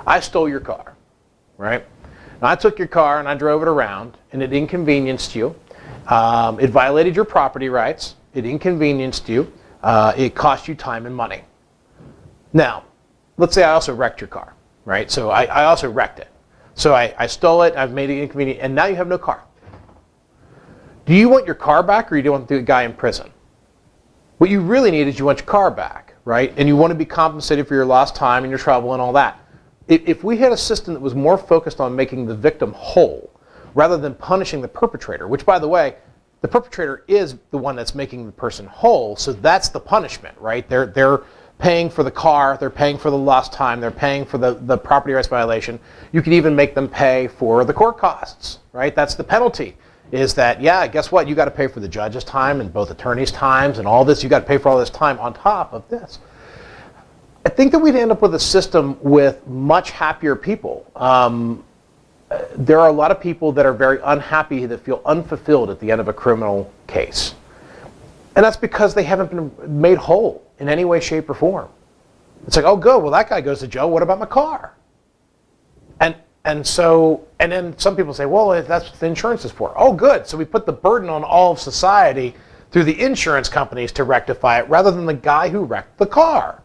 I stole your car, right? And I took your car and I drove it around, and it inconvenienced you. It violated your property rights. It inconvenienced you. It cost you time and money. Now, let's say I also wrecked your car, right? So I also wrecked it. So I stole it, I've made it inconvenient, and now you have no car. Do you want your car back, or do you want the guy in prison? What you really need is you want your car back, right? And you want to be compensated for your lost time and your trouble and all that. If we had a system that was more focused on making the victim whole, rather than punishing the perpetrator, which, by the way, the perpetrator is the one that's making the person whole, so that's the punishment, right? They're paying for the car, they're paying for the lost time, they're paying for the property rights violation. You could even make them pay for the court costs, right? That's the penalty, is that, yeah, guess what? You got to pay for the judge's time and both attorneys' times and all this. You got to pay for all this time on top of this. I think that we'd end up with a system with much happier people. There are a lot of people that are very unhappy, that feel unfulfilled at the end of a criminal case. And that's because they haven't been made whole in any way, shape, or form. It's like, oh, good, well, that guy goes to jail. What about my car? And then some people say, well, that's what the insurance is for. Oh, good. So we put the burden on all of society through the insurance companies to rectify it, rather than the guy who wrecked the car.